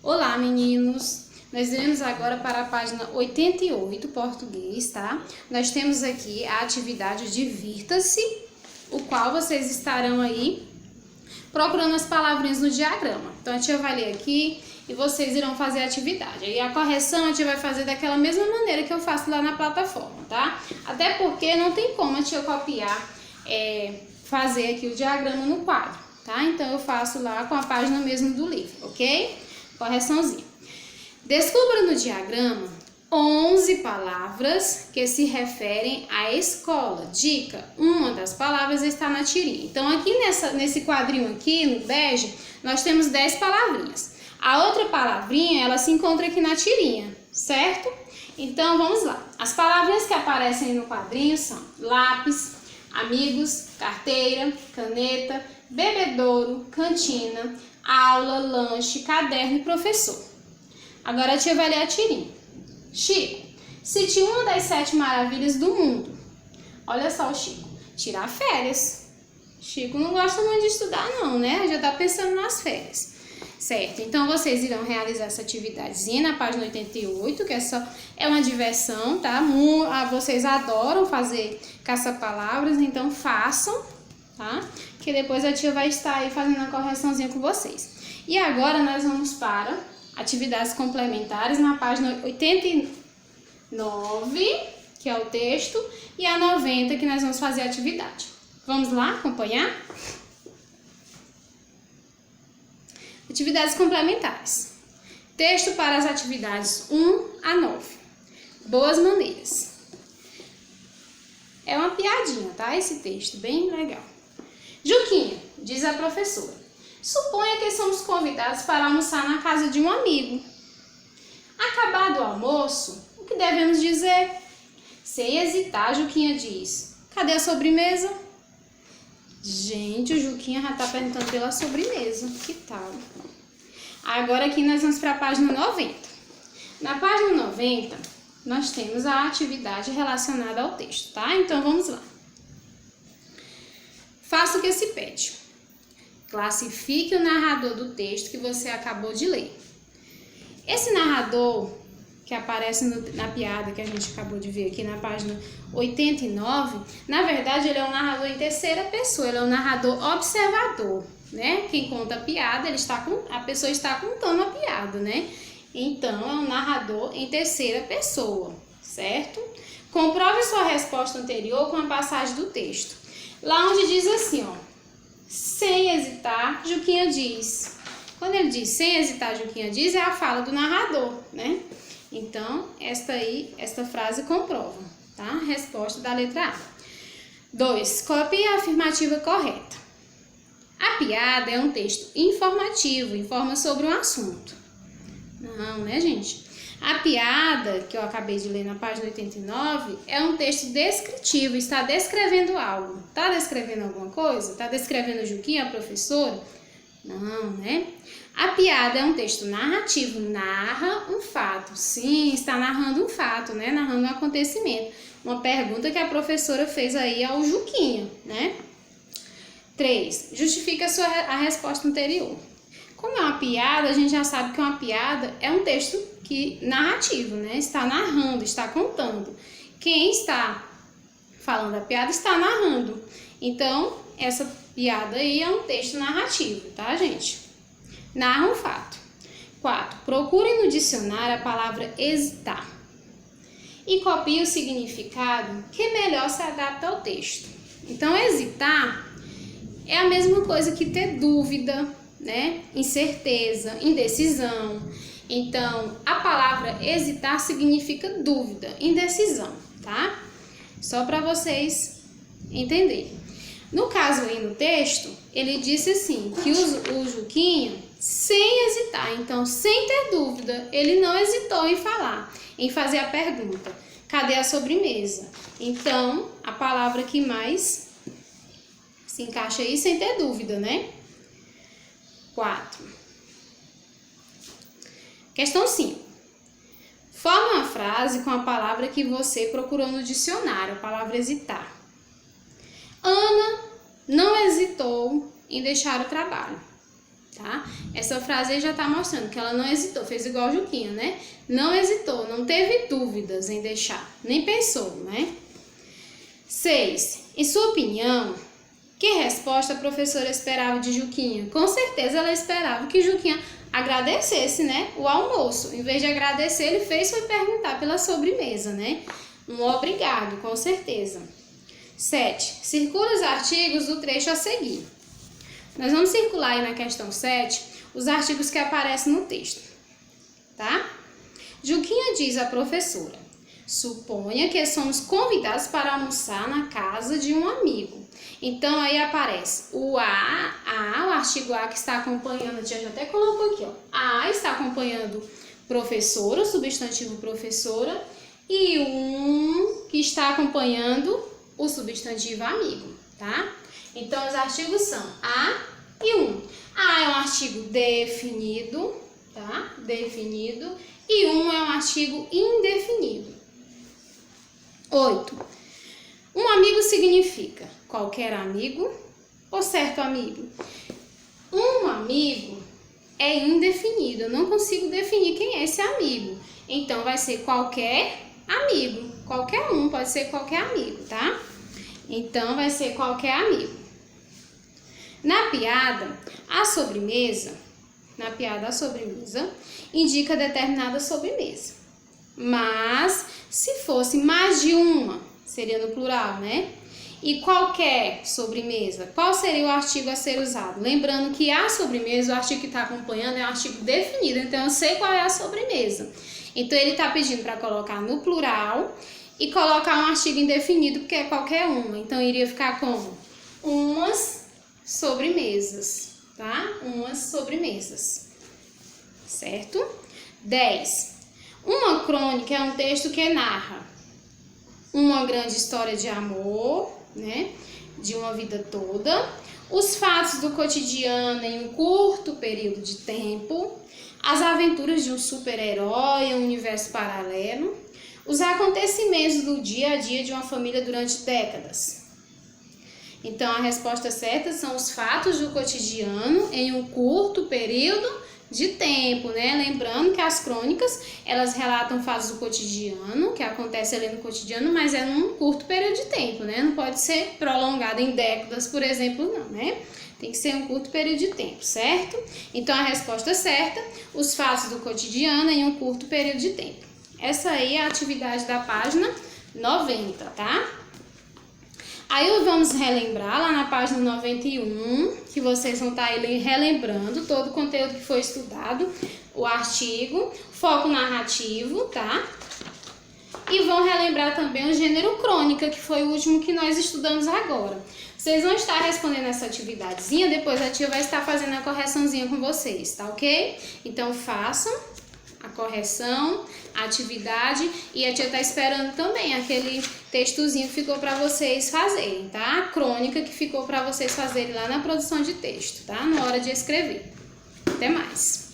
Olá, meninos! Nós iremos agora para a página 88, português, tá? Nós temos aqui a atividade Divirta-se, o qual vocês estarão aí procurando as palavrinhas no diagrama. Então, a tia vai ler aqui e vocês irão fazer a atividade. E a correção a tia vai fazer daquela mesma maneira que eu faço lá na plataforma, tá? Até porque não tem como a tia copiar, fazer aqui o diagrama no quadro, tá? Então, eu faço lá com a página mesmo do livro, ok? Correçãozinha. Descubra no diagrama 11 palavras que se referem à escola. Dica: uma das palavras está na tirinha. Então, aqui nesse quadrinho aqui, no bege, nós temos 10 palavrinhas. A outra palavrinha, ela se encontra aqui na tirinha, certo? Então, vamos lá. As palavrinhas que aparecem no quadrinho são lápis, amigos, carteira, caneta, bebedouro, cantina, aula, lanche, caderno e professor. Agora a tia vai ler a tirinha. Chico, cite uma das 7 maravilhas do mundo. Olha só o Chico, tirar férias. Chico não gosta muito de estudar não, né? Já tá pensando nas férias. Certo, então vocês irão realizar essa atividadezinha na página 88, que é uma diversão, tá? Vocês adoram fazer caça-palavras, então façam, tá? Que depois a tia vai estar aí fazendo a correçãozinha com vocês. E agora nós vamos para atividades complementares na página 89, que é o texto, e a 90, que nós vamos fazer a atividade. Vamos lá acompanhar? Atividades complementares. Texto para as atividades 1 a 9. Boas maneiras. É uma piadinha, tá? Esse texto, bem legal. Juquinha, diz a professora, suponha que somos convidados para almoçar na casa de um amigo. Acabado o almoço, o que devemos dizer? Sem hesitar, Juquinha diz, cadê a sobremesa? Gente, o Juquinha já tá perguntando pela sobremesa. Que tal? Agora aqui nós vamos para a página 90. Na página 90, nós temos a atividade relacionada ao texto, tá? Então, vamos lá. Faça o que se pede. Classifique o narrador do texto que você acabou de ler. Esse narrador que aparece na piada que a gente acabou de ver aqui na página 89, na verdade ele é um narrador em terceira pessoa, ele é um narrador observador, né? Quem conta a piada, a pessoa está contando a piada, né? Então é um narrador em terceira pessoa, certo? Comprove sua resposta anterior com a passagem do texto. Lá onde diz assim, ó, sem hesitar, Juquinha diz. Quando ele diz sem hesitar, Juquinha diz, é a fala do narrador, né? Então, esta frase comprova, tá? Resposta da letra A. 2. Copie a afirmativa correta. A piada é um texto informativo, informa sobre um assunto. Não, né, gente? A piada, que eu acabei de ler na página 89, é um texto descritivo, está descrevendo algo. Está descrevendo alguma coisa? Está descrevendo Juquinha, a professora? Não, né? A piada é um texto narrativo, narra um fato. Sim, está narrando um fato, né? Narrando um acontecimento. Uma pergunta que a professora fez aí ao Juquinha, né? 3. Justifica a resposta anterior. Como é uma piada, a gente já sabe que uma piada é um texto narrativo, né? Está narrando, está contando. Quem está falando a piada está narrando. Então, essa piada aí é um texto narrativo, tá, gente? Narra um fato. 4. Procure no dicionário a palavra hesitar e copie o significado que melhor se adapta ao texto. Então, hesitar é a mesma coisa que ter dúvida, né? Incerteza, indecisão. Então, a palavra hesitar significa dúvida, indecisão, tá? Só para vocês entenderem. No caso aí no texto, ele disse assim, que o Juquinha, sem hesitar, então sem ter dúvida, ele não hesitou em falar, em fazer a pergunta, cadê a sobremesa? Então, a palavra que mais se encaixa aí sem ter dúvida, né? 4. Questão 5. Forma uma frase com a palavra que você procurou no dicionário, a palavra hesitar. Ana não hesitou em deixar o trabalho. tá? Essa frase aí já tá mostrando que ela não hesitou, fez igual a Juquinha, né? Não hesitou, não teve dúvidas em deixar, nem pensou, né? 6. Em sua opinião, que resposta a professora esperava de Juquinha? Com certeza ela esperava que Juquinha agradecesse, né, o almoço. Em vez de agradecer, ele foi perguntar pela sobremesa, né? Um obrigado, com certeza. 7. Circula os artigos do trecho a seguir. Nós vamos circular aí na questão 7 os artigos que aparecem no texto, tá? Juquinha diz à professora: suponha que somos convidados para almoçar na casa de um amigo. Então, aí aparece o o artigo A que está acompanhando, a gente já até colocou aqui, ó. A está acompanhando professora, o substantivo professora, e que está acompanhando o substantivo amigo, tá? Então, os artigos são A e A é um artigo definido, tá? Definido, e é um artigo indefinido. 8. Um amigo significa qualquer amigo ou certo amigo? Um amigo é indefinido, eu não consigo definir quem é esse amigo. Então, vai ser qualquer amigo, qualquer um, pode ser qualquer amigo, tá? Então, vai ser qualquer amigo. Na piada, a sobremesa indica determinada sobremesa. Mas, se fosse mais de uma, seria no plural, né? E qualquer sobremesa, qual seria o artigo a ser usado? Lembrando que a sobremesa, o artigo que está acompanhando, é um artigo definido, então eu sei qual é a sobremesa. Então, ele está pedindo para colocar no plural e colocar um artigo indefinido, porque é qualquer uma. Então, iria ficar como? Umas sobremesas, tá? Umas sobremesas, certo? 10. Uma crônica é um texto que narra uma grande história de amor, né? De uma vida toda, os fatos do cotidiano em um curto período de tempo, as aventuras de um super-herói em um universo paralelo, os acontecimentos do dia a dia de uma família durante décadas. Então, a resposta certa são os fatos do cotidiano em um curto período de tempo, né? Lembrando que as crônicas, elas relatam fatos do cotidiano, que acontece ali no cotidiano, mas é num curto período de tempo, né? Não pode ser prolongado em décadas, por exemplo, não, né? Tem que ser um curto período de tempo, certo? Então, a resposta certa, os fatos do cotidiano em um curto período de tempo. Essa aí é a atividade da página 90, tá? Aí vamos relembrar lá na página 91, que vocês vão estar aí relembrando todo o conteúdo que foi estudado, o artigo, foco narrativo, tá? E vão relembrar também o gênero crônica, que foi o último que nós estudamos agora. Vocês vão estar respondendo essa atividadezinha, depois a tia vai estar fazendo a correçãozinha com vocês, tá ok? Então façam a correção, a atividade, e a tia está esperando também aquele textozinho que ficou para vocês fazerem, tá? A crônica que ficou para vocês fazerem lá na produção de texto, tá? Na hora de escrever. Até mais!